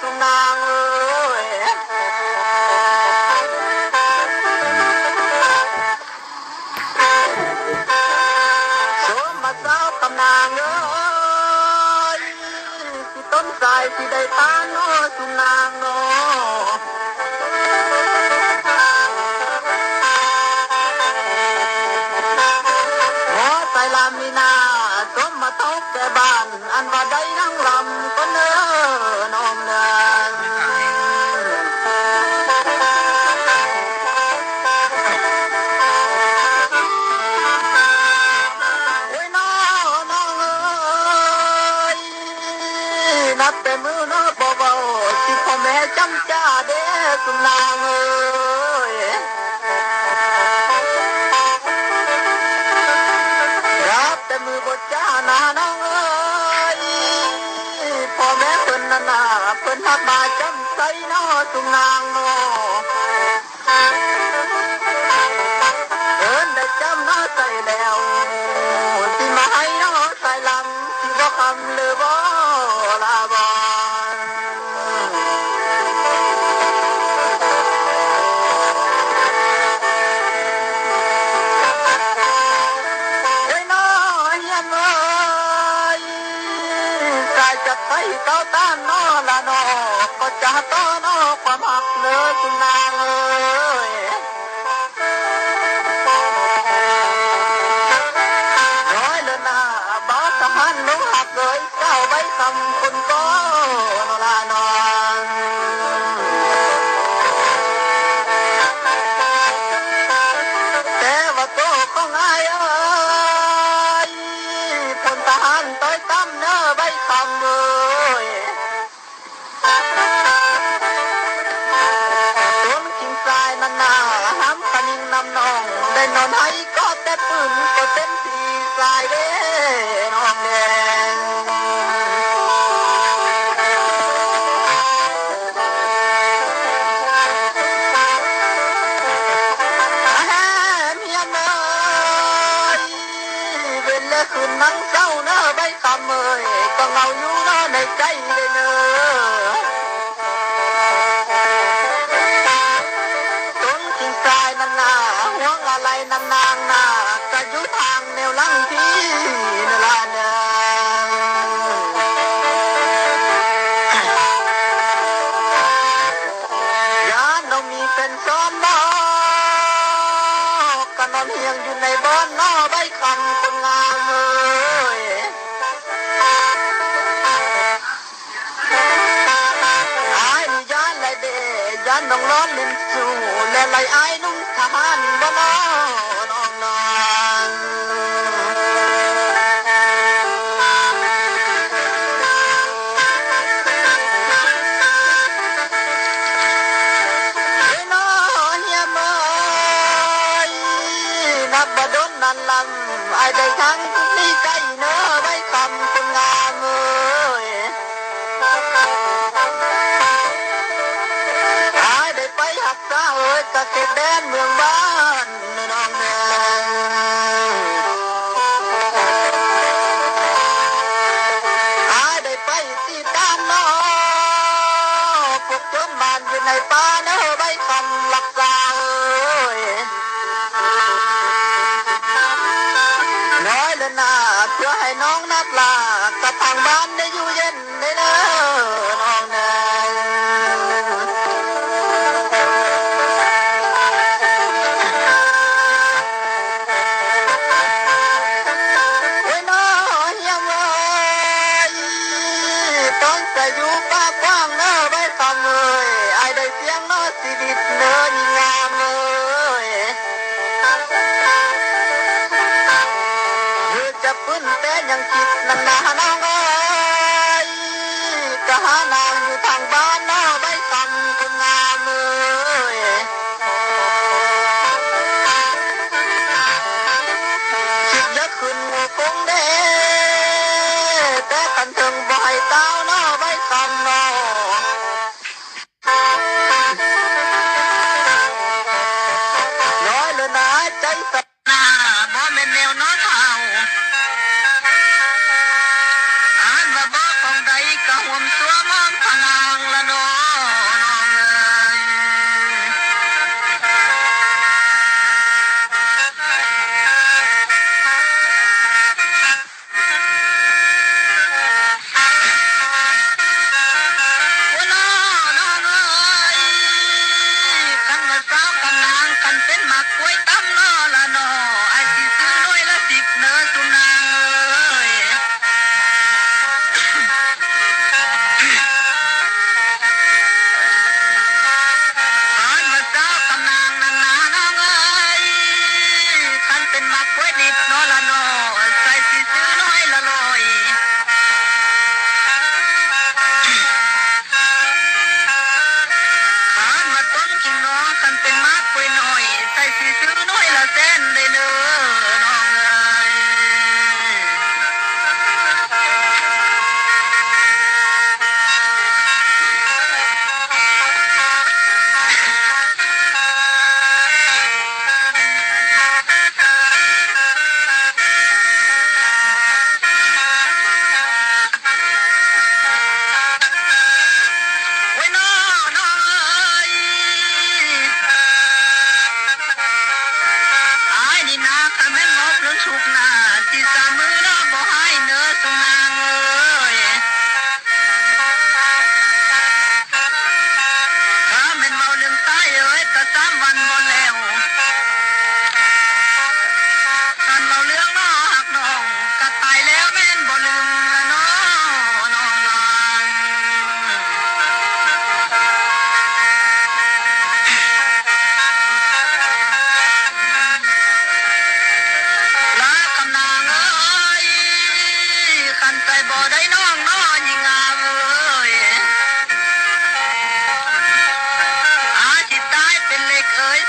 สุนางเอ้ยโสมมาเจ้ากำนางเอ้ยสิต้นสายสิได้ตาโนสุนางโนใส่ลามีนาสมมาทบแต่บ้านอันว่าได้นั่งลำก็เนื้อน้องเนื้อโอ้ยน้องน้องเอ้ยนับแต่มือน้อเบาๆที่พ่อแม่จำจ้าเด้สุนางเอ้ยแต่มือบดจ้านาน้องเอ้ยพ่อแม่เพิ่นนานาเพิ่นทักมาจำใส่น้อสุนางโนเอิ้นได้จำน้อใส่แล้วที่มาให้น้อใส่ลำที่บ่คำหรือบ่ลาบ่ใส่เต้าต้านนอละนอก็จะต้อนอความหักเนื้อสุนางเอ้ยร้อยเลยนะบ้าสะพานลุงหักเลยเจ้าใบคำคนก็นอละนอแต่ว่าโตก็ง่ายเอ้ยพลทหารต้อยตั้มเนื้อใบคำเอ้ยได้นอนให้ก็แต่ปืนก็เต็มที่สายเด้น้องแดงเมียเมยเวลาคืนนั่งเจ้าเนอใบคำเมยก็เงาอยู่เนอในใจได้เนออะไรนานางนาจะอยู่ทางแนวลังที่นลาเนยาน้องมีเป็นซ้อนนอกกันนอนเฮียงอยู่ในบ้านนอใบคำคนงามเอ้ยไอ้นี่ยานไรเดยานน้องร้อนลิ้นสู่และไรไอ้นุ่งทหารบ่นอไอ้ได้ทั้งนี่ใจเนอใบคำคนงามเอ้ยไอ้ได้ไปหักษาเอ้ยกะเก็บแดนเมืองบ้านน้องแดงไอ้ได้ไปตีตามน้อพวกโจรมันอยู่ในป่าเนอใบคำรักษาเอ้ยน้อยเลยนะเพื่อให้น้องนับลากับทางบ้านได้อยู่เย็นได้เนอน้องแดงโอ้ยน้อยยังไงต้องจะอยู่ป้ากว้างเนอใบคำเอ้ยไอ้ได้เสียงน้อชีวิตเนอยิ่งงามเอ้ยจะพื้นแต่ยังคิดนั่นนาน้องเอ้ยก็หานางอยู่ทางบ้านน้อใบคำคนงามเอ้ยคิดจะขึ้นคงเด้แต่กันถึงบ่ให้เต้าน้อใบคำน้อน้อยเลยนะใจสัตว์นาบ่แม่นแนวน้อเท่าอ่านว่าบ่ของใดก็ห่วมตัวมองพนางละโน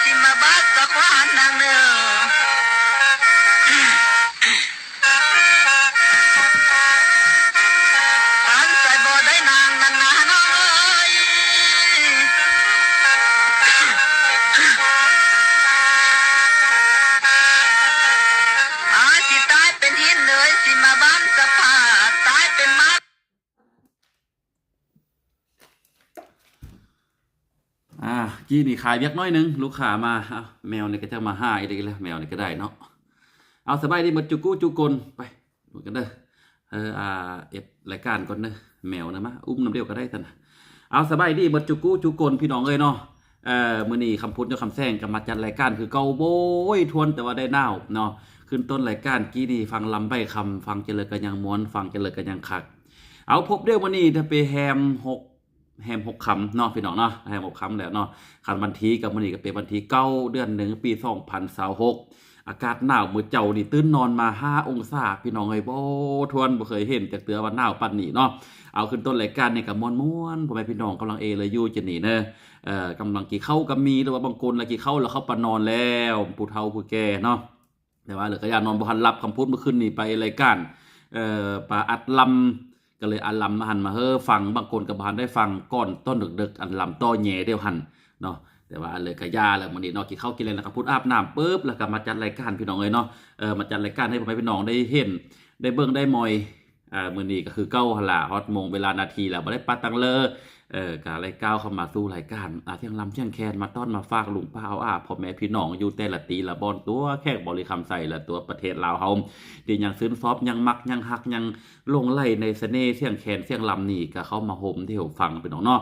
สิมาบ้านสะพานนางเนื้ออันใส่บ่ได้นางนางนาน้อยสิตายเป็นหินเลยสิมาบ้านสะพานตายเป็นมัดกี้นี่ขายเวียกน้อยนึงลูกค้ามาแมวนี่ก็จะมาห้าอีกแล้วแมวนี่ก็ได้เนาะเอาสบายดีหมดจุกู้จุกลไปหมดกันเด้อเอ็ดรายการก่อนเด้อแมวนะมะอุ้มน้ำเดียวก็ได้ท่านเอาสบายดีหมดจุกู้จุกลพี่น้องเอ้ยเนาะมื้อนี้คำพูดกับคำแซงกับมาจัดรายการคือเกาโบยทวนแต่ว่าได้น่าวเนาะขึ้นต้นรายการกี้นี่ฟังลำใบคำฟังเจริญกันยังม้วนฟังเจริญกันยังคักเอาพบเรื่องวันนี้ถ้าไปแฮมหกคำเนาะพี่น้องเนาะแฮม6 คำแล้วเนาะขันวันที่กับวันนี้ก็เป็นวันที่9 เดือน 1 ปี2026อากาศหนาวมื้อเจ้านี่ตื่นนอนมา5 องศาพี่น้องเอ้ยบ่ทวนบ่เคยเห็นจากเตือว่าหนาวปานนี้เนาะเอาขึ้นต้นรายการนี่ก็ม่วนๆพ่อแม่พี่น้องกำลังเลยอยู่จะนี่เด้อกำลังกี่เข้าก็มีหรือว่าบางคนละกี่เข้าแล้วเข้าปานอนแล้วผู้เฒ่าผู้แก่เนาะแต่ว่าเหลือก็อย่านอนบ่ทันหลับคำพูดเมื่อคืนนี้ไปรายการปลาอัดลำก็เลยอันลำมาหันมาฟังบางคนกับบานได้ฟังก่อนต้นดึกๆอันลำต้อแย่เดียวหันเนาะแต่ว่าเลยกะยาแล้วมันนี่เนาะกินข้าวกินอะไรนะครับพูดอาบน้ำปุ๊บแล้วก็มาจัดรายการพี่น้องเลยเนาะมาจัดรายการให้พ่อแม่พี่น้องได้เห็นได้เบิ่งได้มอยมื้อนี้ก็คือเก้าหล่าฮอตโมงเวลานาทีแล้วบ่ได้ปัดตังเลยก็เลยก้าวเข้ามาสู่รายการเที่ยงลำเที่ยงแคนมาต้อนมาฝากลุงป้าพ่อแม่พี่น้องอยู่แต่ละตีละบอนตัวแขกบริคำใส่ละตัวประเทศลาวเฮาดียังซื้อซอฟยังมักยังฮักยังลงไล่ในเสน่ห์เที่ยงแคนเที่ยงลำนี่ก็เข้ามาโฮมที่ผมฟังพี่น้องเนาะ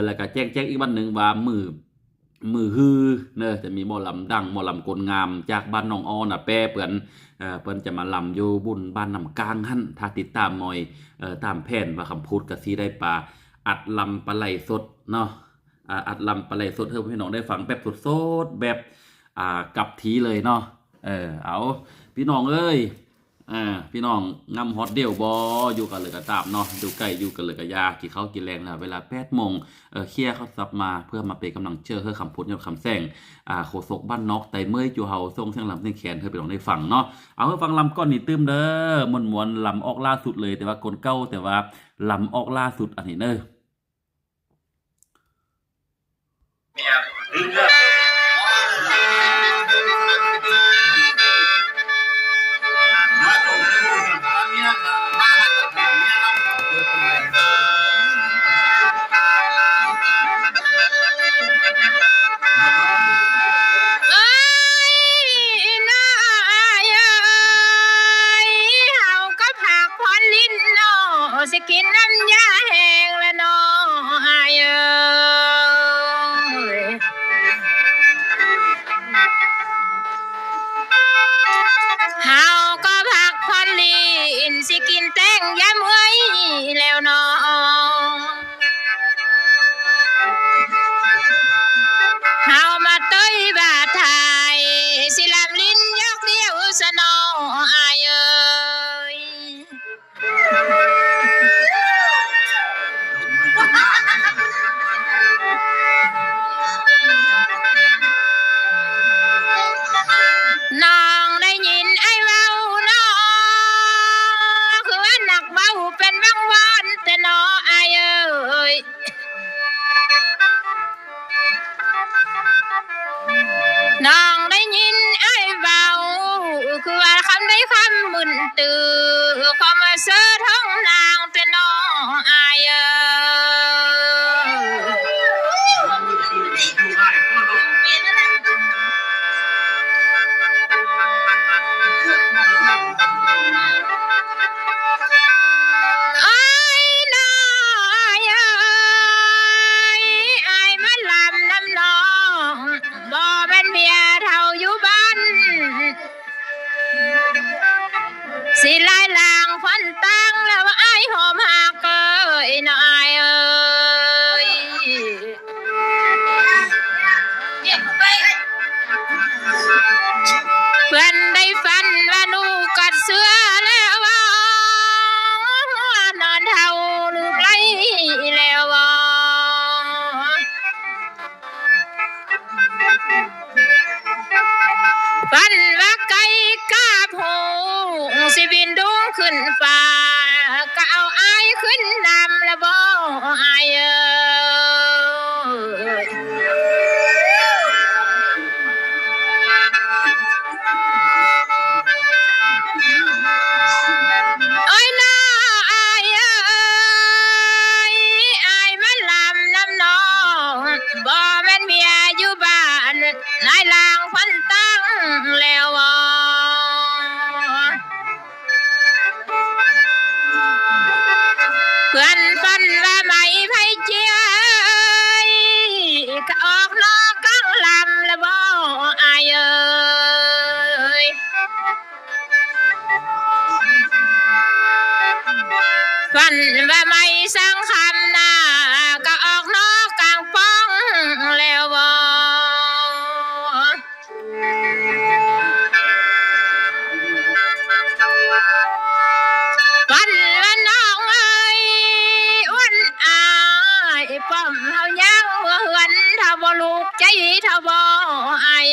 แล้วก็แจ้งอีกวันหนึ่งว่ามือฮือเนอะจะมีหมอลำดังหมอลำกลงามจากบ้านน้องอ้อน่ะแปรเปิ้นจะมาลำอยู่บุญบ้านนำกลางหั่นถ้าติดตามมอยตามแผนว่าคำพูดก็สิได้ปลาอัดลำปลาไหลสดเนาะอัดลำปลาไหลสดให้พี่น้องได้ฟังแบบสดๆแบบกับทีเลยเนาะเอาพี่น้องเอ้ยพี่น้องงำฮอตเดียวบออยู่กันเลยกระตาบเนาะดูไก่อยู่กันเลยกระยากินข้าวกินแรงแล้วเวลา8 โมงเคลียร์เขาซับมาเพื่อมาเป็นกำลังเชื่อเพื่อคำพูดกับคำแซงโคศกบ้านนอกไตเมื่อยจูเฮาส่งเสียงลำเสียงแขนเธอไปลองได้ฟังเนาะเอาเพื่อฟังลำก้อนนี่ตื้มเด้อมวนลำออกล่าสุดเลยแต่ว่าคนเก้าแต่ว่าลำออกล่าสุดอันนี้เนอะสิกินน้ำยาแห้งและน้องอายเฮาก็พักผ่อนลีนสิกินแตงยามเอ้ยแล้วน้องเฮามาเต้ยบาทไทยสิลำลิ้นยกเดียวสนองอายน้องได้ยินไอ้เว้าน้องคือว่าหนักเบาเป็นบางวันแต่น้ออายน้องได้ยินไอ้เว้าคือว่าคำได้คำมึนตื่อเข้ามาเสื้อท้องนางแต่น้ออายสิลายลางฟันตังแล้วไอ้หอมหักเอ้ยน้อยเอ้ยเพื่อนได้ฟันว่านูกัดเสือแล้วว่านอนเท่าลูกไหลแล้วว่ ฝันว่าไก่กาบหูสิบินดุงขึ้นฟ้าก็เอาอายขึ้นนำแล้วบ่อายเอ้ยน้าอายอายมันลำน้ำน้องบ่แม่นเมียอยู่บ้านนายลางฟันตั้งแล้วบ่เพื่อนฝันว่าไม่ไผเจียก็ออกนอกกลางลำแล้วบ่อายฝันว่าไม่สังคำหน้าก็ออกนอกกลางป้องแล้วบ่ฝันว่าน้องอ้วนอายป้อมเฮายังเมื่อเฮือนเท่าบ่ลูกใจเท่าบ่อาย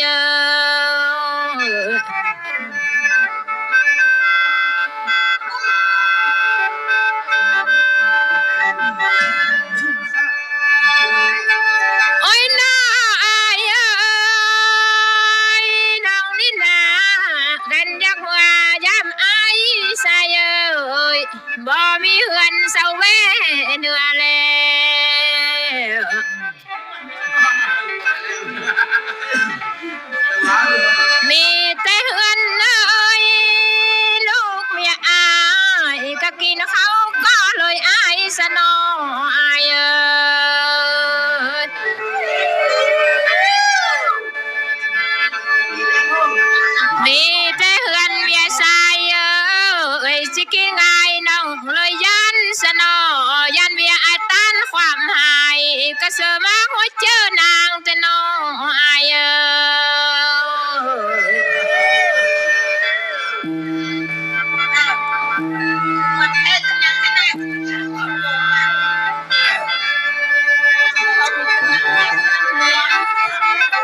โอ้ยน้าอายน้องนี่นาดันยักว่ายามอายใส่บ่มีเฮือนเศร้าแว่เนื้อแล้วมีแต่เฮือนลูกเมียอายก็กินเขาก็เลยอายสนออายมีแต่เฮือนเมียชายสิกินง่ายน้องเลยยันสนอยันเมียอายต้านความหายก็เสือมาหัวเจอนางแต่น้องอาย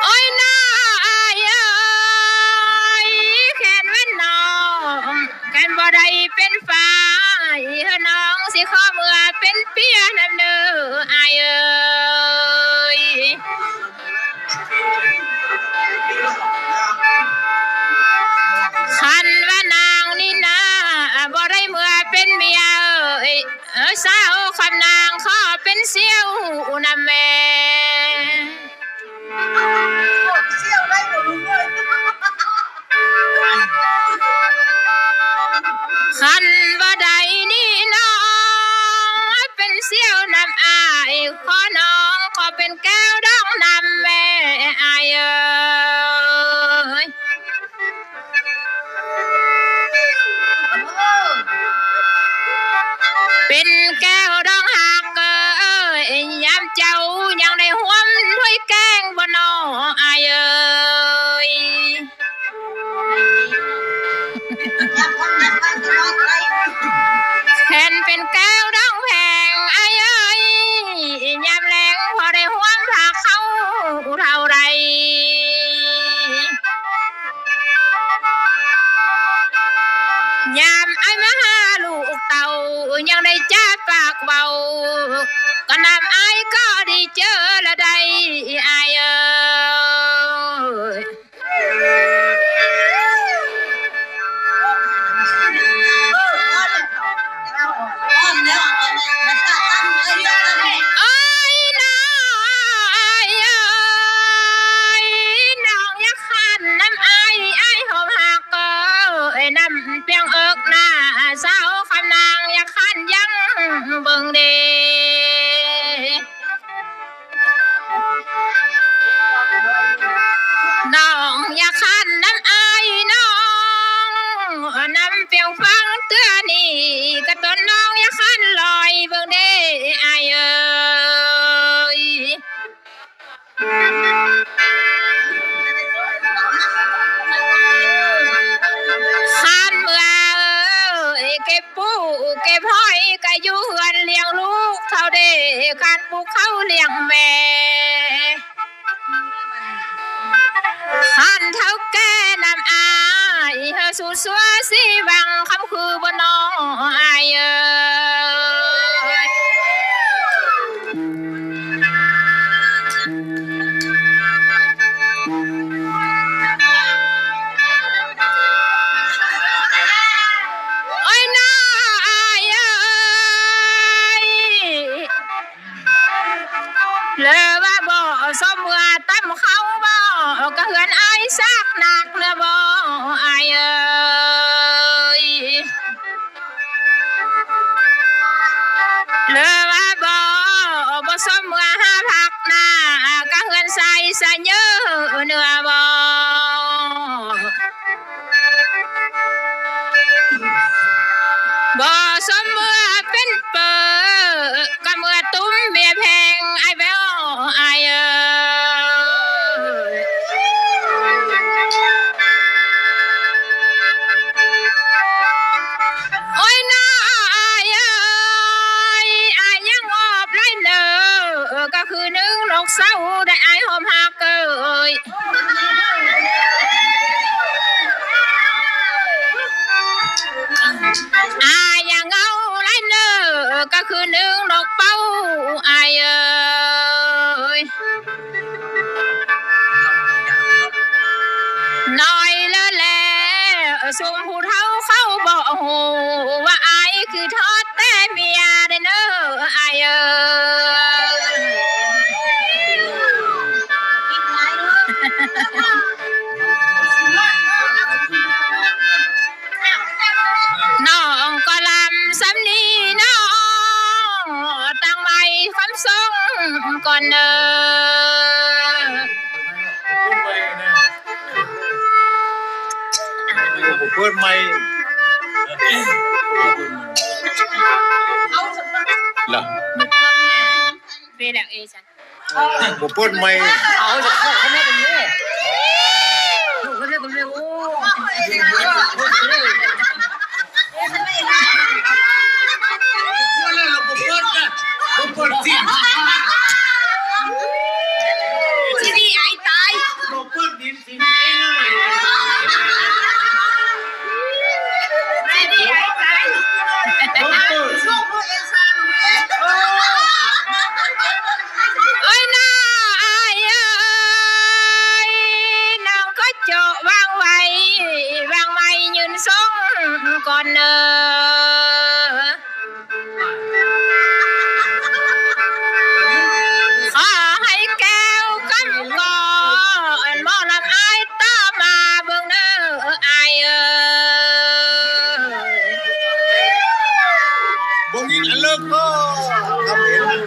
โอ้ยน้าอายแค่นเว้นน้องกันบ่ได้เป็นฝ่ายน้องสิขอเมื่อเป็นเปียน้ำเด้ออายคันว่านางนี่นะบ่ได้เมื่อเป็นเมียสาวคำนางขอเป็นเสี่ยวนำแม่คันบ่ได้นี่น้องเป็นเสี่ยวนำอายขอน้องขอเป็นแก้วดองนำแม่อายเป็นแก้วดองหักยามเจ้ายังได้ห่วมถ้วยแกงบ่น้ออายแทนเป็นแก้วดองแพงอายยามแรงพอได้ห่วมผักเข้าเท่าไรยามไอ้มาหาลูกเต่ายังได้จ้าปากเบาก็นำไอ้ก็ดีเจอละได้ไอ้ไอ้น้าไอ้น้องยักษ์ขันน้ำไอ้หอมหักน้ำเปียงเอิกหน้าสาวคำนางยักษ์ขันยังเบิ่งเดน้องอย่าขันน้ำอายน้องน้ำเปียงฟังเตือนี่กระต้นน้องอย่าขันลอยเบิ่งเด้อายเอ้ยขันเมื่อเก็บปูเก็บหอยก็อยู่เฮือนเลี้ยงลูกเท่าเด้ขันปูเขาเลี้ยงแม่ ขันเท่าแก่นำอายเฮาสู่สัวสิวังคำคือบนน้องอายเอ้ยโอ้ยน้าอายเอ้ยเลอว่าบ่สมเมื่อตั้มเขาบ่ก็เหือนอายซักหนักเนอะบ่อายเอ้ยเลอว่าบ่สมเมื่อหาผักหน้าก็เหือนใส่สะเยอะเนื้อบ่บ่สมเมื่อเป็นเปิดก็เมื่อตุ้มเมียแพงไอ้แววไอ้เอ้ยโอ้ยน้าไอ้เอ้ยไอ้ยังงอบไรเนอก็คือนึงนกเศร้าได้ไอ้หอมหักเอ้ยอาอย่างเงาไรเนอก็คือนึงดอกเป้าอายเอ้ยน้อยละแลสมผู้เฒ่าเข้าบอกหูว่าอายคือทอดแต่เมียได้เนออายเอ้น้องก็ลำสำนีน้องตั้งไว้คำทรงก่อนเนอเปิดไม่ล่ะ เปแล้วเอฉัน ผมเปิดไม่เอาจะเข้าเขาไม่เป็นโง่เขาเรียกเป็นโง่ว่าแล้วเราผมเปิดนะผมเปิดสิที่นี่ไอ้ตายผมเปิดดินสิเองที่นี่ไอ้ตายผมเปิดโอ้ยน้าอายเอ้ยน้องก็โจวางไว้วางไม่ยืนทรงก่อนเนอขอให้แก้วกำก่อนมองลำอายต่อมาเบิ่งเนออายเอ้ย บ่มีอันเลิกก็ทำเอง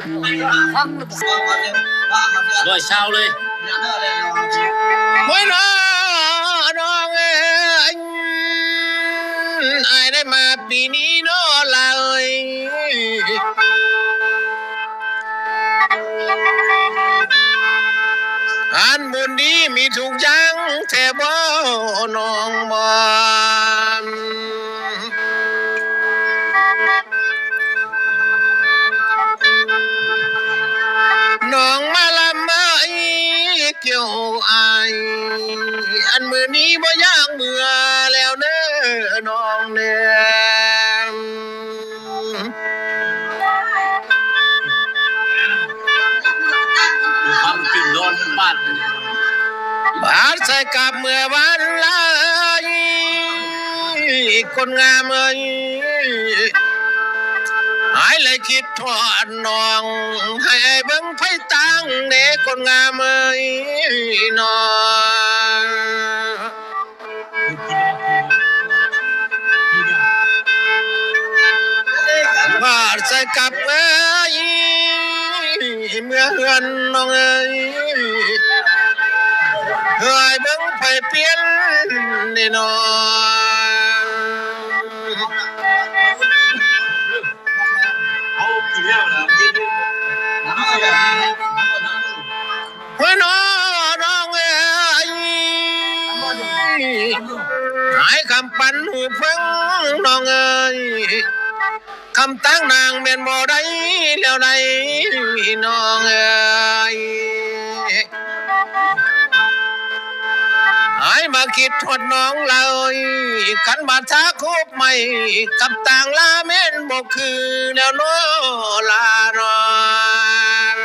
ฟังร้อยเช้าเลย ไม่นะน้องเอ้ยอายได้มาปีนี้น้อเลยอันบุญดีมีทุกอย่างแท่บ่น้องบ่น้องมาละไม้เกี่ยวอายอันมือนี้บ่ย่างเบื่อแล้วเด้อน้องเด้อความกินร้อนบ้าน บาดใส่กับเมื่อวันลายคนงามเอ้ยหายเลยคิดทอดน้องให้เบิ่งไผตั้งเด็กคนงามเอ้ยน้องบาดใส่กับเอ้ยเมื่อเฮือนน้องเอ้ยเฮ้ยเบิ่งไผเปลี่ยนนี่น้องเฮ้ยน้องเอ้ยหายคำปันหูเพิ่งน้องเอ้ยคำตั้งนางเมียนบ่ได้แล้วใดน้องเอ้ย หายมาคิดทดน้องเลยขันบาดท้าคุบไม่กับต่างลาเม่นบอกคือแล้วโนลานอน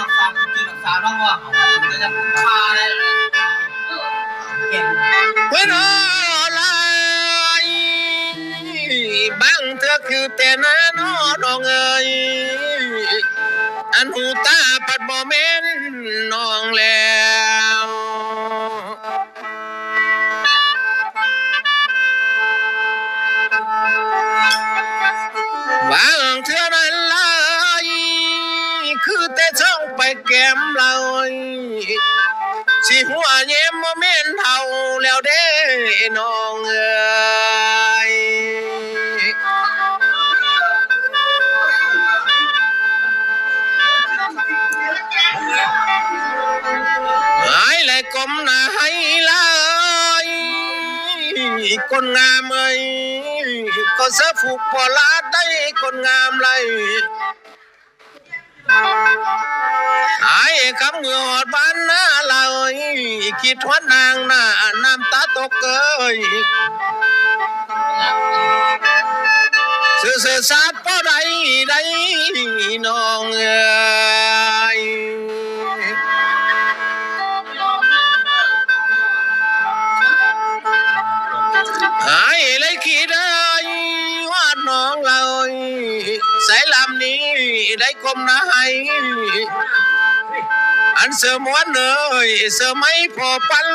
รักษาคือรักษาบ้างว่าจะจะพาได้เก่งเว้นอะไรบางเธอคือแต่น้าน้อน้องเอ๋ยอันหูตาปัดบ่เม่นน้องแล้วบางเธอนั้นเลยคือแต่ช่องไปแก้มเราสิหัวเยี่ยมบ่เม่นเท่าแล้วเด้น้องเอ๋ยหายเลยกลมหน้าให้เลยคนงามเอ้ยก็เสผูกปอลาดได้คนงามเลยหายคำเมื่อหอดบ้านหน้าเลยคิดทอดนางหน้าน้ำตาตกเกยเสือสาดป้อใดใดน้องเอ๋ยหายเลยคิดได้วาดน้องเลยสายลำนี้ได้คมนะให้อันเสือม้วนเอ้ยเสือไม่พอปัน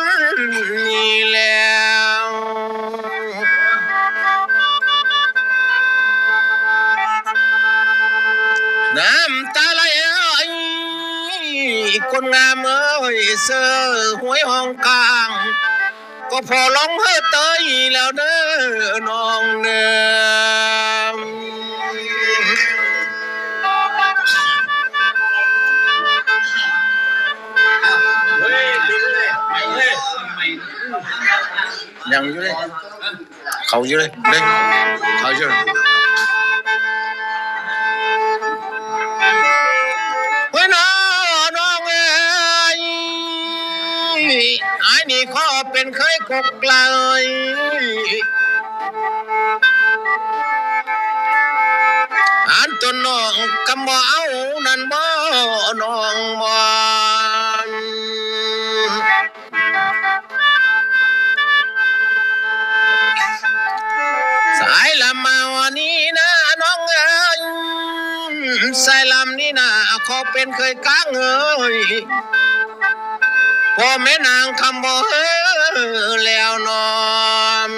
นี่แล้วน้ำตาไหลเอ้ยคนงามเอ้ยเสือหวยห้องกลางก็พอลงเฮ้เตยแล้วเด้อน้องเนื้อยังอยู่เลยเขาอยู่เลยเด้เขาอยู่เลยเฮ้ยน้องเอ้ยไอ้นี่ข้อเป็นเคยกกเลยอันตัวน้องกำบ่เอานั่นบ่น้องบ่สายลำมาวันนี้นะน้องเอ๋ยสายลำนี่นะขอเป็นเคยกลางเอ๋ยพ่อแม่นางคำบ่เฮ้อแล้วนอน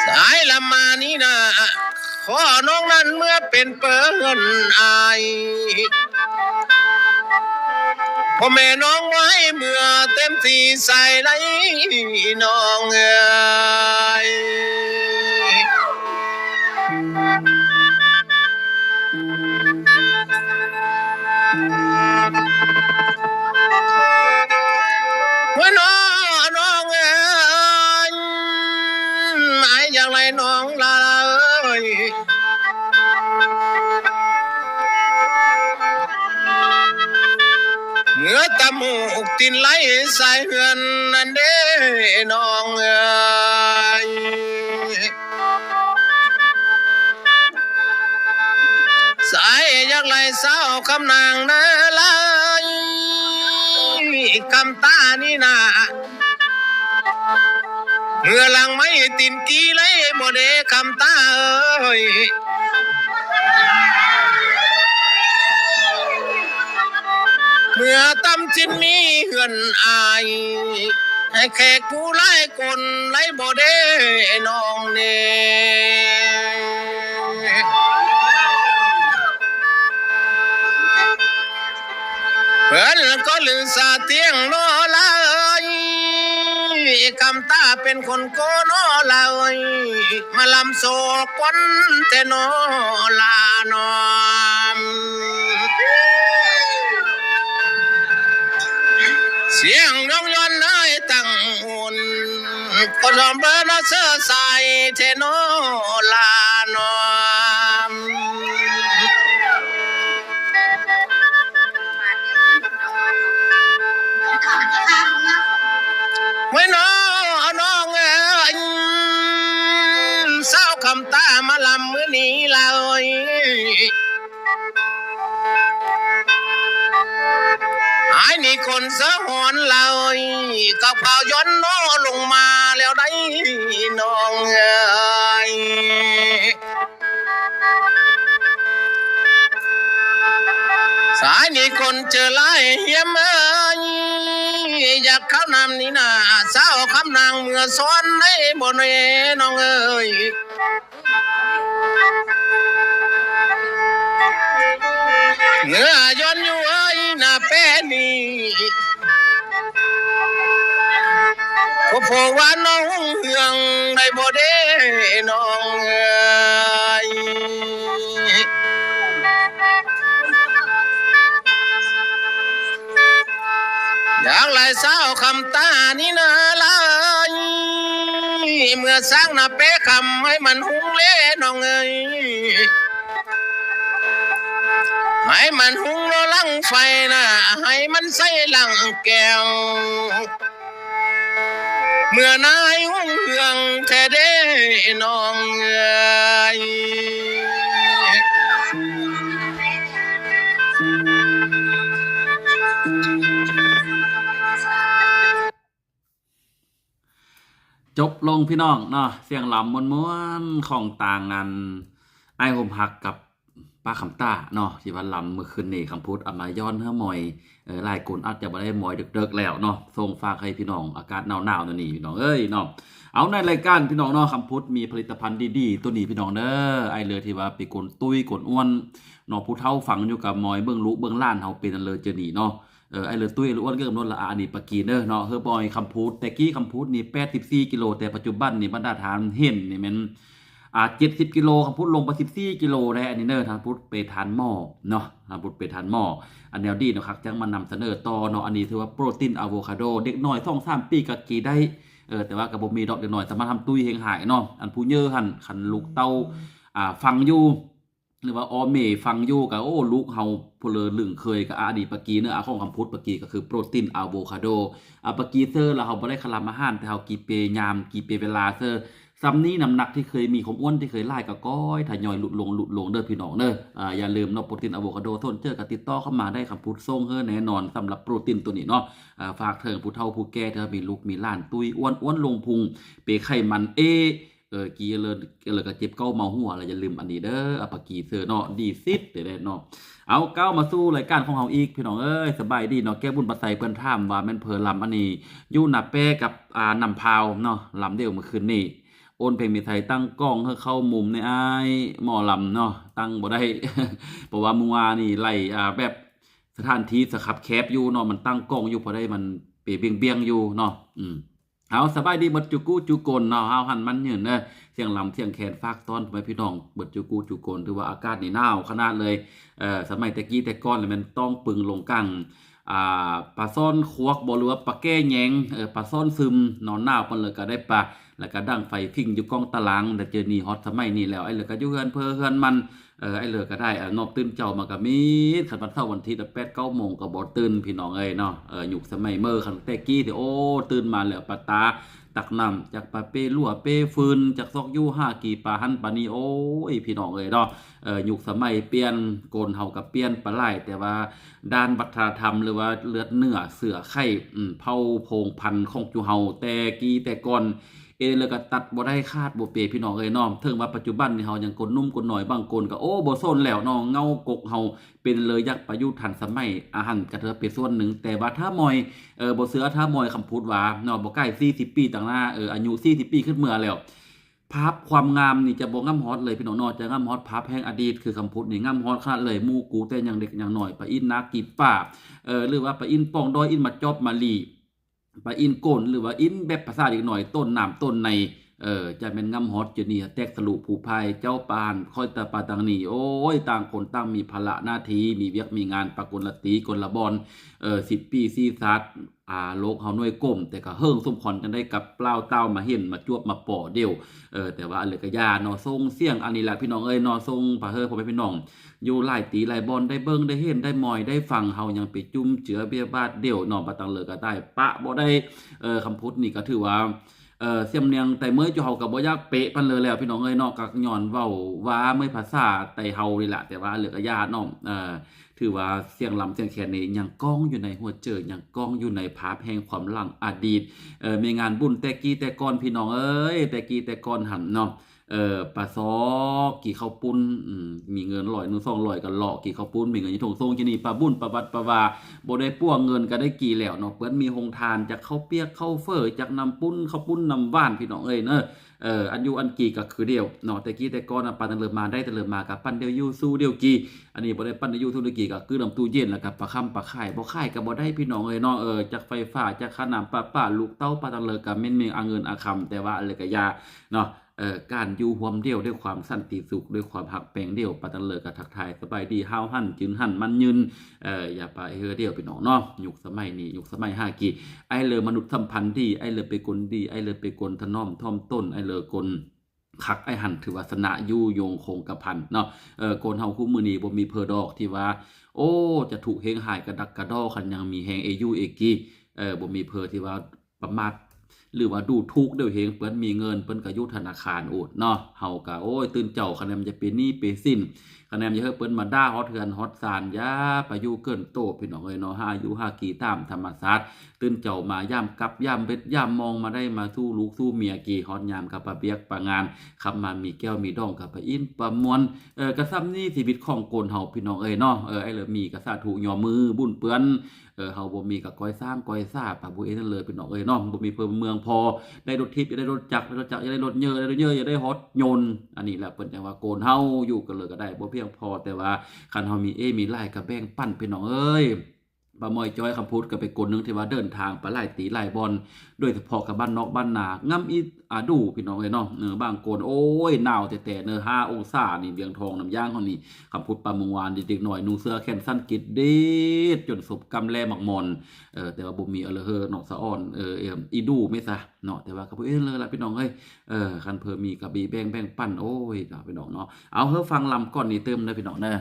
สายลำมานี่นะขอน้องนั้นเมื่อเป็นเปิ้นอายพ่อแม่น้องไว้เมื่อเต็มที่ใส่ไหลน้องเอ๋ยเมื่อน้องเอ๋ยหมายอย่างไรน้องลาเอ้ยเมื่อตะมูกตินไหลใส่เฮือนนั่นเด้น้องเอ๋ยสายอยากไหลเศร้าคำนางนาลายคำตานี่นาเมื่อหลังไม่ตินกีไหลโมเดคำตาเอ้ยเมื่อตำจินมีเหือนอายให้แขกผู้ไล่คนไล่บ่เด้น้องเน่เพื่อนก็ลือสาเตียงนอลายคำตาเป็นคนโกนอลายมาลำโศกวันแต่นอลานอมเสียงน้องย้อนได้ตั้งหุ่นก็ยอมเบอร์นอเสื้อใส่เทนอลานอ นี้เลยไอ้นี่คนเสือหอนเลยกับเผาย้อนโนลงมาแล้วได้น้องเอ้ยสายนี่คนเจอไล่เฮียมเอ้ยอยากเข้านำนี่นาสาวคำนางเมื่อซ้อนในบนเอน้องเอ้ยเนื้อย้อนอยู่เอ้ยหน้าแป้นี่ก็พอว่าน้องเฮืองได้บ่เด้น้องเอ้ยอย่างไรสาวคำตานี่นะลายเมื่อสร้างหน้าเป๊ะคำให้มันหุ้งเล่น้องเอ้ยให้มันหุ้งโลลังไฟนะให้มันใส่ลังแก้วเมื่อนายหุ้งเฮืองแท้เด้น้องเอ้ยจบลงพี่น้องเนาะเสียงลำม้วนๆของต่างงานไอ้ห่มหักกับป้าคำต้าเนาะที่ว่าลำเมื่อคืนนี้คำพูดเอามาย้อนเฮือมอยหลายคนอาจจะบ่ได้มอยเด็กๆแล้วเนาะส่งฝากให้พี่น้องอากาศหนาวๆนี่พี่น้องเอ้ยเนาะเอาในรายการพี่น้องเนาะคำพูดมีผลิตภัณฑ์ดีๆตัวนี้พี่น้องเด้อไอ้เลยที่ว่าไปกลตุ้ยกลอ้วนเนาะผู้เฒ่าฝังอยู่กับมอยเบื้องลุเบื้องล้านเฮาเป็นอันเลยเจอนี่เนาะไอ้เลยตุ้ยหรืออ้วนก็กำหนดละอันนี้ปากีเด้อเนาะเฮอบอยคำพูดแต่กี้คำพูดนี่84กิโลแต่ปัจจุบันนี่บรรดาฐานเห็นนี่มัน70กิโลคำพูดลงไป14กิโลได้อันนี้เด้อทางพูดไปทานหม้อเนาะทางพูดไปทานหม้ออันแนวดีเนาะครับจังมานำเสนอต่อเนาะอันนี้ถือว่าโปรตีนอะโวคาโดเด็กน้อย2-3 ปีก็กินได้แต่ว่าก็บ่มีดอกเด็กน้อยสามารถทำตุ้ยเฮงหายเนาะอันผู้เยอะหั่นคันลูกเต้าฟังอยู่หรือว่าออเมฟังอยู่ก็โอ้ลูกเฮาพลลึงเคยกับอดีตปากีเนื้อของคำพูดปากีก็คือโปรตีนอะโวคาโดปากีเซอร์แล้วเฮาบ่ได้คลำอาหารแต่เฮากินเปยามกินเปเวลาเซอร์ซ้ำนี้น้ำหนักที่เคยมีความอ้วนที่เคยไล่ก็ก้อยทยอยหลุดลงเด้อพี่น้องเด้ออย่าลืมเนาะโปรตีนอะโวคาโดทนเจอกับติดต่อเข้ามาได้คำพูดส่งเฮ้อแน่นอนสำหรับโปรตีนตัวนี้เนาะฝากเถิงผู้เฒ่าผู้แก่เธอมีลูกมีหลานตุยอ้วนลงพุงเปไขมันกีเลยก็เจ็บเก้าเมาหัวอะไรอย่าลืมอันนี้เด้อปากีเซอร์เนาะดีซิดเด้อเนาะเอาเก้ามาสู้รายการของเฮาอีกพี่น้องเอ้ยสบายดีเนาะแก้บุญปัสไสเปิ้นถามว่าแม่นเพอลำอันนี้อยู่หน้าแป้กับนำพาวเนาะลำเดียวเมื่อคืนนี้โอนเพลงมีไทยตั้งกล้องให้เข้ามุมในอ้ายหมอลำเนาะตั้งบ่ได้ เพราะว่ามัวนี่ไล่แบบสถานที่สครับแคบอยู่เนาะมันตั้งกล้องอยู่พอได้มันเปียงอยู่เนาะเอาสบายดีเบิดจุกูจุกนเนาะเฮาหันมันยืนเด้อเสียงลำเสียงแคนฝากต้อนไปพี่น้องเบิดจุกูจุกนถือว่าอากาศนี่หนาวขนาดเลยสมัยตะกี้แต่ก่อนเลยมันต้องปึงลงกังปลาซ่อนควักบ่หรือว่าปลาแก้แยงปลาซ่อนซึมนอนหนาวเพิ่นเลยก็ได้ปลาแล้วก็ดังไฟพิงอยู่กองตารางแต่เจอนี่ฮอตสมัยนี้แล้วไอ้เหลือก็อยู่เฮือนเฮือนมันไอ้เหลือก็ได้นอกตื่นเจ้ามาก็มีคันวันเสาร์วันอาทิตย์8-9 โมงก็บ่ตื่นพี่น้องเอ้ยเนาะยุคสมัยเมื่อคันแต่กี้ที่โอ้ตื่นมาแล้วปลาตาตักน้ำจากปลาเป้ลั่วเป้ฟืนจากซอกยู่5กี่ปลาหั่นปลานี้โอ้ยพี่น้องเอ้ยเนาะยุคสมัยเปลี่ยนโกนเฮากับเปลี่ยนปลาไหลแต่ว่าด้านวัฒนธรรมหรือว่าเลือดเนื้อเสือไข่เผาโพงพันธุ์ของจูเฮาแต่กี้แต่ก่อนเลยก็ตัดบ่ได้คาดบ่เปพี่น้องเอ้ยน้อมถึงว่าปัจจุบันนี่เฮายังกลนุ่มกลหน่อยบางคนก็โอ้บ่ซนแล้วน้องเงากกเฮาเป็นเลยยักประยุทธ์ทันสมัยอาหารกระเทอเป็นส่วนหนึ่งแต่ว่าถ้ามอยบ่เสือถ้ามอยคำพูดว่าเนาะบ่ใกล้40 ปีต่างหน้าอายุ40 ปีขึ้นเมื่อแล้วภาพความงามนี่จะบ่งามฮอดเลยพี่น้องเนาะจะงามฮอดภาพแห่งอดีตคือคำพูดนี่งามฮอดขนาดเลยหมู่กูแต่ยังเด็กยังน้อยปะอินนากีป่าหรือว่าปะอินป้องดอยอินมาจอบมาลีปะอินโกนหรือว่าอินแบบภาษาอีกหน่อยต้นน้ำต้นในจะเป็นงำฮอตอยู่นี่แตกสรุปผู้ภัยเจ้าปานค่อยตาปาตังนี่โอ้ยต่างคนต่างมีภาระหน้าที่มีเวียกมีงานปะกลละตีกลละบอน10 ปีซีซัดโลกเฮาหน่วยก้มแต่ก็เฮิงสมพรจังได้กับเปล่าเต้ามาเห็นมาจวบมาป่อเดียวแต่ว่าอันเลยก็ยาเนาะทรงเสียงอันนี้แหละพี่น้องเอ้ยเนาะทรงพะเฮอพ่อแม่พี่น้องอยู่หลายตีหลายบอนได้เบิ่งได้เห็นได้มอยได้ฟังเฮายังไปจุ่มเจือเบียบาดเดียวเนาะบ่ตังเลยก็ได้ปะบ่ได้คำพูดนี่ก็ถือว่า เสียมเนียงแต่เมื่อจะเฮาก็บ่อยากเป๊ะปานเลยแล้วพี่น้องเอ้ยเนาะก็ย้อนเว้าว่าเมื่อภาษาไต้เฮานี่แหละแต่ว่าเหลือก็ญาติเนาะถือว่าเสียงลำเสียงแคนนี่ยังก้องอยู่ในหัวใจยังก้องอยู่ในภาพแห่งความหลังอดีตมีงานบุญแต่กี้แต่ก่อนพี่น้องเอ้ยแต่กี้แต่ก่อนหั่นเนาะปลาซอกกี่ข้าวปุ้นมีเงิน100นึง200ก็เลาะกี่ข้าวปุ้นมีเงินอยู่ถงทรงที่นี่ปลาบุญปลาบัดปลาวาบ่ได้ป้วงเงินก็ได้กี่แล้วเนาะเปิ้นมีโรงทานจากข้าวเปียกข้าวเฟ้อจากน้ำปุ้นข้าวปุ้นน้ำหวานพี่น้องเอ้ยเนาะอันอยู่อันกี่ก็คือเดียวเนาะแต่กี้แต่ก่อนน่ะปานเริ่มมาได้แต่เริ่มมากับปั้นเดียวอยู่สู้เดียวกี่อันนี้บ่ได้ปั้นเดียวอยู่ทุกกี่ก็คือน้ำตู้เย็นแล้วก็ปลาค่ำปลาข่ายบ่ข่ายก็บ่ได้พี่น้องเอ้ยเนาะจากไฟฟ้าจากค่าน้ำประปาลูกเต้าปลาตังเลยก็แม่นมีเงินอาคำแต่ว่าอะไรก็ยาเนาะการอยู่ร่วมเดียวด้วยความสันติสุขด้วยความหักแปงเดียวปาตันเลยกับทักทายสบายดีห้าวหั่นจืนหั่นมันยืนอย่าไปเดียวพี่น้องเนาะยุคสมัยนี้ยุคสมัย5กี่ไอ้เลยมนุษย์สัมพันธ์ดีไอ้เลยไปกลดีไอ้เลยไปกลถนอมท่อมต้นไอ้เลยกลคักไอ้หันถือว่าสนะยู่โยงคงกระพันเนาะโกนเฮาคู่มือนี้บ่มีเพอดอกที่ว่าโอ้จะถูกเฮงหายกระดักกระดอคันยังมีแฮงเอยูเอกี้บ่มีเพอที่ว่าประมาทหรือว่าดูทุกเดี๋ยวเฮงเปิ้นมีเงินเปิ้นก็อยู่ธนาคารโอดเนาะเฮาก็โอ้ยตื่นเจ้าคะแนนจะเป็นหนี้เป็นสินคะแนนจะเฮ็ดเปิ้นมาด่าฮอดเทือนฮอดซานยาไปอยู่เกินโตพี่น้องเอ้ยเนาะหาอยู่หากี่ตามธรรมศาสตร์ตื่นเจ้ามายามกลับยามเบ็ดยามมองมาได้มาสู้ลูกสู้เมียกี่ฮอดยามกับปะเปียกปะงานคำมันมีแก้วมีดองกับปะอินปะมวนก็ซ้ำนี้ชีวิตของโกนเฮาพี่น้องเอ้ยเนาะไอ้เหลือมีก็สาธุย่อมือบุญเปื้อนเฮาบ่มีก็ก้อยสร้างก้อยซ่าปะบ่เอ็นนั่นเลยพี่น้องเอ้ยเนาะบ่มีเพิ่มเมืองพอได้รถทิพย์ได้รถจักรได้รถเยอะได้รถเยอะอย่าได้ฮอตยนต์อันนี้แหละเพิ่นจังว่าโกนเฮาอยู่กันเลยก็ได้บ่เพียงพอแต่ว่าคันเฮามีมีหลายก็แบ่งปันพี่น้องเอ้ยบ่มอยจอยคำพูดก็เป็นคนนึงที่ว่าเดินทางไปหลายตีหลายบอลโดยเฉพาะกับบ้านนอกบ้านนางำอีดูพี่น้องเอ้ยเนาะบางคนโอ้ยหนาวแต่เนอ5องศานี่เวียงทองน้ำย่างเฮานี่คำพูดปลาเมืองวานเด็กๆหน่อยนุ่งเสื้อแขนสั้นกิดเด็ดจนสบกำแลหมักมอนแต่ว่าบ่มีเฮอเนาะสะอ่อนอีดูไม่ซะเนาะแต่ว่าก็บ่เลยล่ะพี่น้องเอ้ยคันเพิ่มมีกระบี่แบ่งปันโอ้ยจ้าพี่น้องเนาะเอาเฮอฟังลำก่อนนี่เติมเด้อพี่น้องเด้อ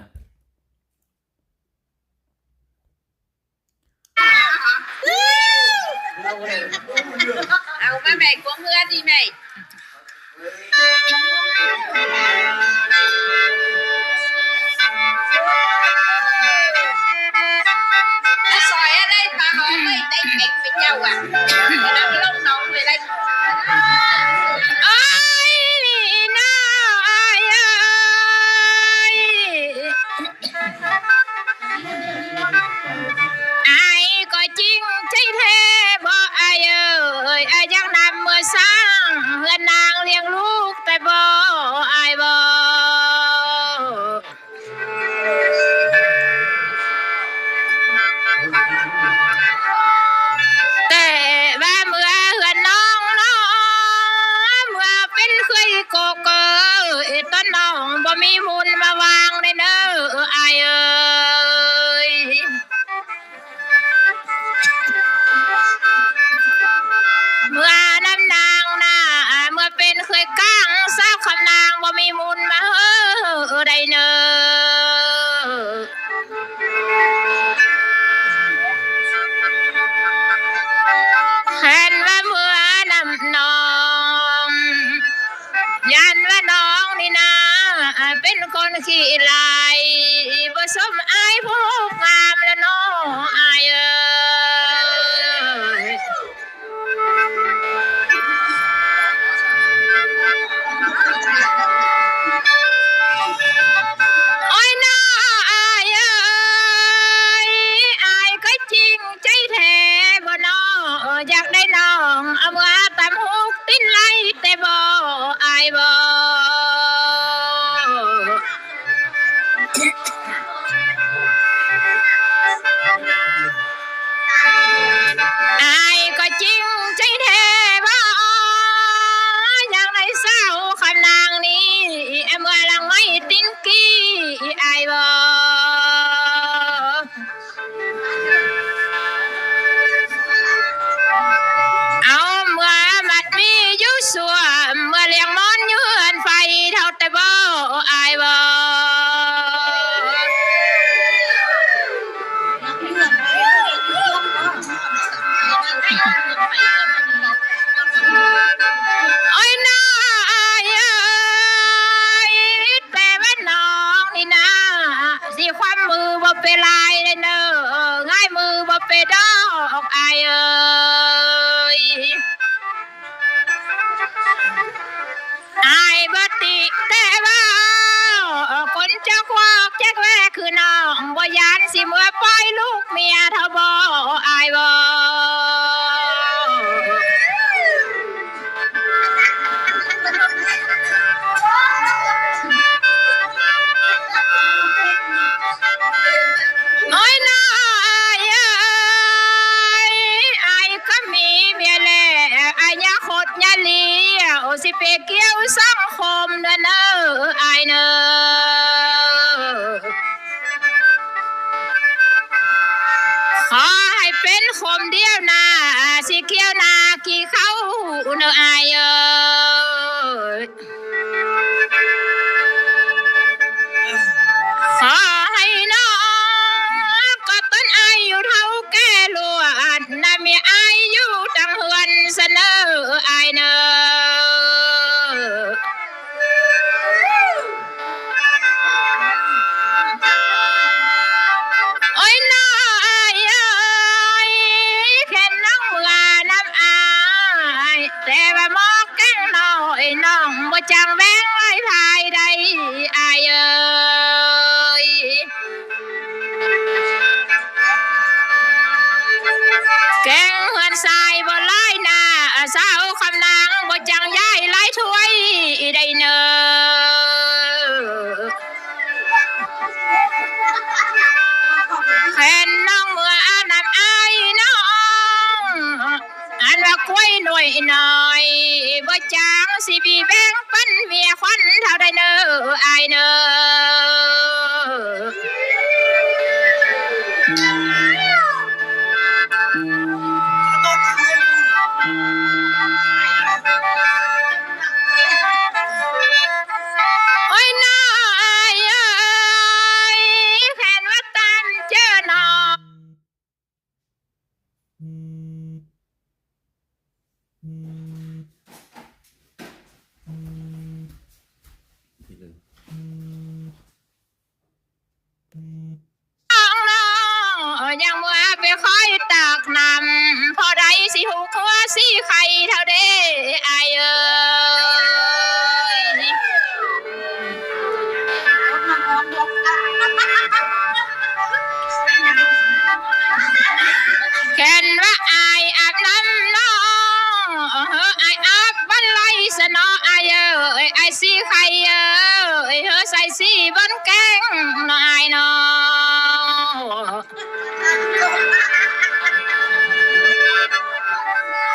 เอามาแม่กวงเฮือนดีแม่ซอยอะไรปลาหอมไม่ได้แข็งไปเจ้าอ่ะน้ำลงน้องไปเลยไอ้น้าไอ้ก็จริงใช่แท้บ่ไอ้ยังนำเมื่อสร้างเฮือนนางเลี้ยงลูกแต่บ่ไอ้บ่แต่ว่าเมื่อเฮือนน้องเมื่อเป็นเคยโกเกอต้นน้องบ่มีมูลมาวางในเด้อไอ้เมื่อน้ำนางเมื่อเป็นเคยก้างทราบคำนางบ่มีมูลมาได้เนอเห็นว่าเมื่อน้ำนองยันว่าน้องนี่นะเป็นคนขี้ลายบ่สมอายผู้งามแล้วน้องอายโอ้ยน้าอายก็จริงใจแท้บ่น้ออยากได้น้องเอาเมื่อตำหุกติ้นไล่แต่บ่อายบ่อายก็จริงใจแท้บ่อยากได้สาวคำนางนี้เมื่อลังไม่ติ้นกี้อายบ่เอาเมื่อมัดมีอยู่สัวเมื่อเลี้ยงมอนยืนไฟเท่าแต่บ่อายบ่ เอ้ยอายบ่ติแต่ว่าคนจักว่าจักแวคือน้องบ่ยานสิเมื่อปล่อยลูกเมียเท่าบ่อายบ่โอ้ยน้าอายก็มีเมียแล้วอายยาโคตรยาลีโอสิไปเกี่ยวสังคมเด้อเนออายเนอขอให้เป็นคมเดียวนาสิเกี่ยวนากี่เขาเนออายเอ้ยขอให้น้องก็ต้นอายุเท่าแก่ลวดน่ะมีอายุตั้งเฮือนเสนออายเนอโอ้ยน้อยเอ้ยแค่น้องเมื่อน้ำอายแต่ว่าหมอกแก้งน้อยน้องบ่จังแบงไว้ภายใดอายเอ้ยแกงเฮือนทรายบ่ลายหน้าสาวคำนางบ่จังย้ายหลายถ้วยได้เนอแค่น้องเมื่อน้ำอายน้องอันว่ากล้วยหน่วยหน่อยบ่จางสิบีแบ่งปันเมียควันเท่าใดเนออายเนอโอ้ยน้อยเอ้ยแค่ว่าตามเจอน้อง ทีหนึ่ง น้องยังเมื่อไปคอยตากนำพอใดสิหูคัวสิไข่เท่าเด้อายเอ้ยแค่นว่าอายอาบน้ำน้องอายอาบบันไลสนออายเอ้ยอายสิไข่เอ้ยใส่สิบนแกงน้ออายน้อ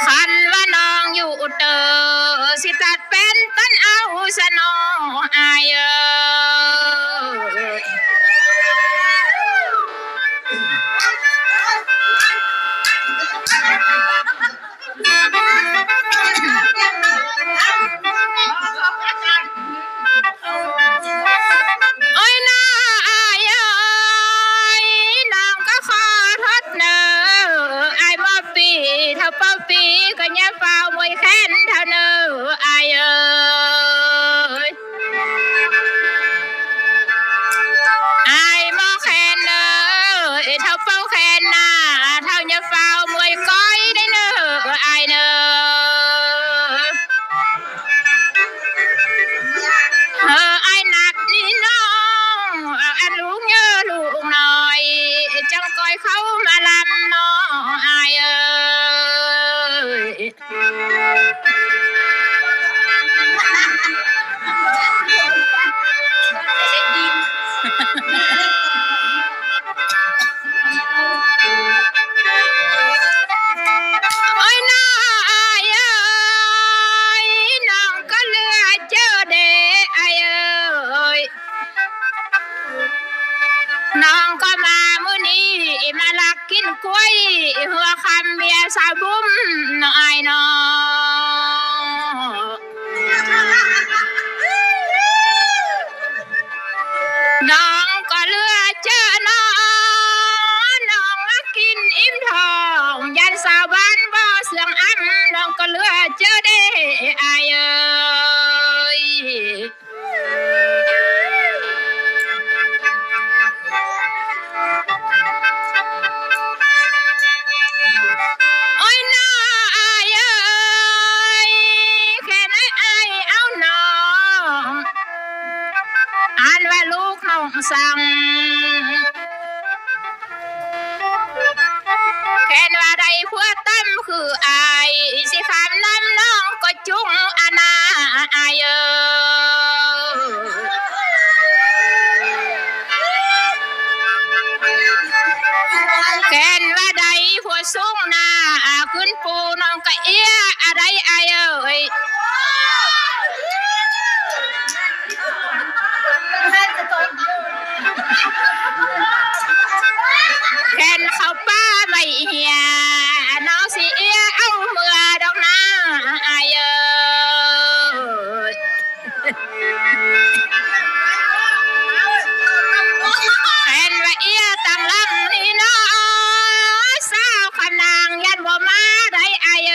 คันว่าน้องอยู่เตอสิตัดเป็นต้นเอาสนออายเอ้ยโอ้ยน้าอายเอ้ยน้องก็ขอโทษเนออายบ่ปีเท่าเป้าปีก็อย่าเฝ้ามวยแค้นเท่าเนออายเอ้ยอายบ่แค้นเนอเท่าเป้าแค้นหน้าเท่าอย่าเฝ้ามวยก้อยได้เนออายเนอไอ้หนักนี่น้องอันลูกเยอะลูกหน่อยจังก้อยเขามาลำน้องอายเอ้ยโอ้ยน้าอายเอ้ยน้องก็เหลือเจอเด้อายเอ้ยน้องก็มามื้อนี้มาลักกินกล้วยหัวคำเมียสาวบุ้มน้องอายน้องน้องก็เหลือเจอน้องน้องมากินอิ่มทองยันสาวบ้านบ่เสื่องอันน้องก็เหลือเจอเด้อายเอ้ย โ งสั่งแค่ว่าใดผัวตั้มคืออายสิคำน้ำน้องก็จุงอาณาอายแค่ว่าใดผัวสูงหน้าขึ้นปูน้องก็เอี้ยอะไรอายแค่เขาป้าไม่เหียน้องสิเอี้ยเอาเมื่อดอกนาอายแค่ว่าเอี้ยตั้งลำนี่น้อยสาวขนางยันบ่มาได้อาย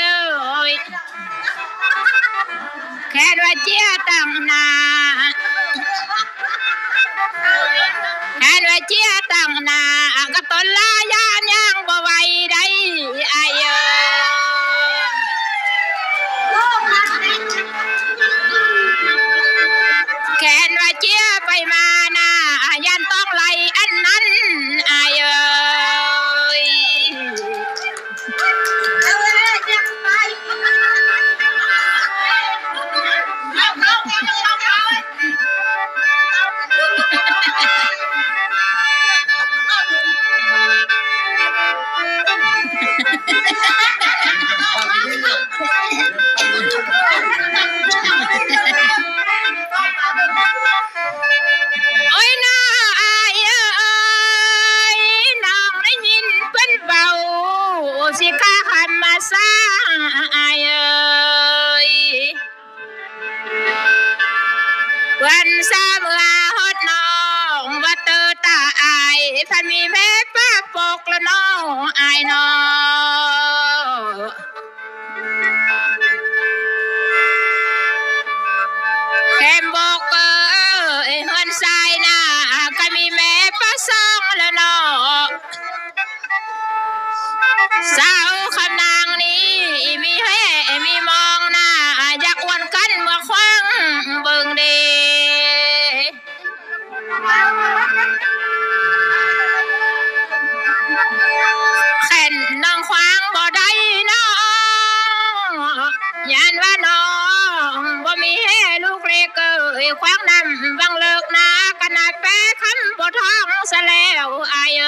แค่ว่าเจียตั้งนาแค่ว่าเจียตั้งนาก็ตนลายานยังบ่ไหวได้อายแค่ว่าเจียไปมานายันต้องไล่อันนั้นอายโอ้ยน้าอายน้องได้ยินเปิ้นเบาสิกาหันมาสร้างอายวันซาเมื่อฮอดน้องว่าเตอตาอายพันมีแม่ป้าปกละน้องอายน้องแคมบอกเฮือนทรายหน้าก็มีแม่ป้าซองละน้องสาวคำนางนี้มีแห่มีมองหน้าอยากอวนกันเมื่อคว้างเบิ่งเดแค่นน้องควางบ่ได้น้องยันว่าน้องบ่มีให้ลูกเล็กควางนำบังเลิกนาขนาดแป้คำบ่ท้องซะแล้วอาย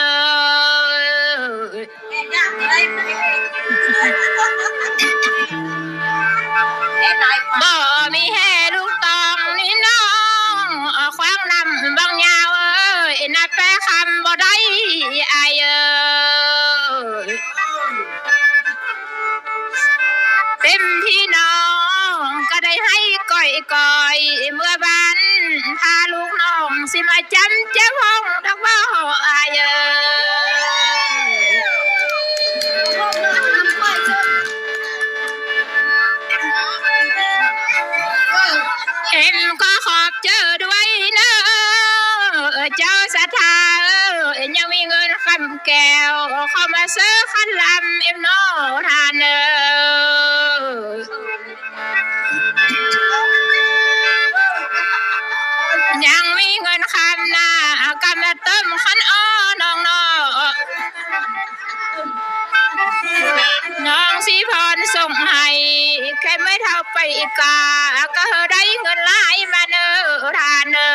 บ่มีให้ลูกตองนี่น้องควางนำบังยาวนาแป้คำบ่ได้อายเต็มที่น้องก็ได้ให้ก่อยเมื่อบ้านพาลูกน้องสิมาจำเจ้าห้องทักว่าอายเอ็มก็ขอบเจอด้วยเนอะเจ้าศรัทธายังมีเงินคำแก้วเข้ามาซื้อขันลำเอ็มโนทานเนอะยังมีเงินคำหน้ากำมาเติมขันอ้อน้องน้องสีพรส่งให้แค่ไม่เท่าไปอีกาก็ได้เงินหลายมาเนอทานเนอ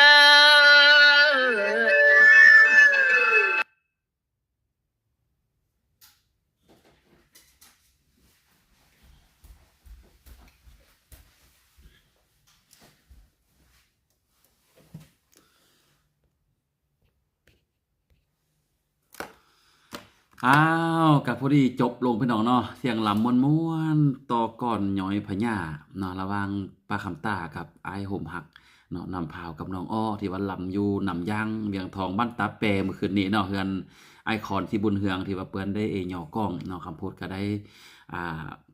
อ้าวกับพอดีจบลงพี่น้องเนาะเสียงลำม้วนๆต่อก่อนย้อยพญาเนาะระหว่างป้าคำตากับไอ้ห่มหักเนาะนำพาวกับน้องอ้อที่ว่าลำอยู่นำย่างเวียงทองบ้านตาแปรเมื่อคืนนี้เนาะเฮือนไอคอนที่บุญเฮืองที่ว่าเปิ้นได้หยอกล้องเนาะคำพูดก็ได้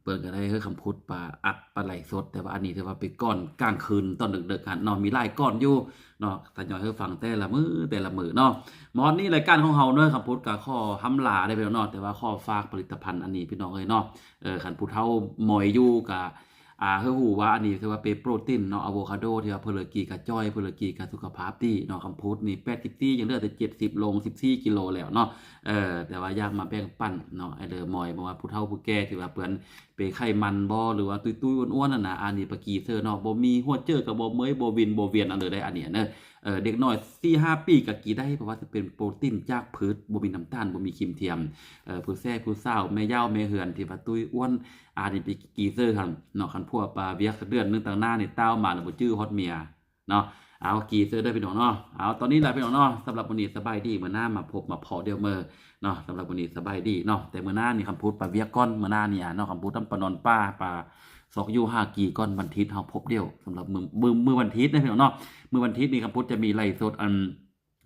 เปิ้นก็ได้คำพูดปลาอัดปลาไหลสดแต่ว่าอันนี้ถือว่าเป็นก้อนกลางคืนตอนดึกๆกันเนาะมีหลายก้อนอยู่เนาะถ้าย้อยให้ฟังแต่ละมือเนาะหมอนี้รายการของเฮาเนาะคำพูดก็ข้อห้ำลาได้ไปเนาะแต่ว่าข้อฝากผลิตภัณฑ์อันนี้พี่น้องเอ้ยเนาะคันผู้เฒ่าหมอยอยู่ก็ เฮาฮู้ว่าอันนี้คือว่าเป็นโปรตีนเนาะอะโวคาโดที่ว่าเพนเลยกีกับจ้อยเพนเลยกีกับสุขภาพดีเนาะคำพูดนี่84ยังเหลือแต่70ลง14กิโลแล้วเนาะแต่ว่าอยากมาแบ่งปันเนาะไอ้เด้อหมอยบ่ว่าผู้เฒ่าผู้แก่ที่ว่าเพิ่นไปไขมันบ่หรือว่าตุ้ยๆอ้วนๆนั่นน่ะอันนี้ปะกีเซอร์เนาะบ่มีหัวเจ้อก็บ่เมยบ่วินบ่เวียนอันเด้อได้อันนี้เด้อเด็กน้อย 4-5 ปีก็กินได้เพราะว่าจะเป็นโปรตีนจากพืชบ่มีน้ำตาลบ่มีครีมเทียมผู้แซ่ผู้สาวแม่ยาวแม่เหือนที่ว่าตุ้ยอ้วนอันนี้ไปกีเซอร์คั่นเนาะคันพวกปลาเวียกเดือนนึงต่างหน้านี่ต้าวมาแล้วบ่จื้อฮอดเมียเนาะเอากีเซอร์ได้พี่น้องเนาะเอาตอนนี้ล่ะพี่น้องเนาะสำหรับวันนี้สบายดีมื้อหน้ามาพบมาพอเดียวมื้อเนาะสำหรับวันนี้สบายดีเนาะแต่มื้อหน้านี่คำพูดปลาเวียกก้อนมื้อหน้านี่เนาะคำพูดตำปะนอนป้าปลาซอกอยู่5กีก้อนวันอาทิตย์เฮาพบเดียวสำหรับมื้อวันอาทิตย์นะพี่น้องเนาะมื้อวันอาทิตย์นี่คำพูดจะมีไลฟ์สดอัน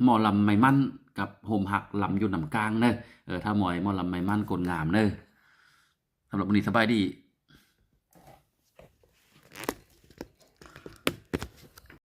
หมอลำไม่มั่นกับโฮมหักลำอยู่นำกลางเด้อถ้าหมอลำไม่มั่นกลงามเด้อสำหรับวันนี้สบายดี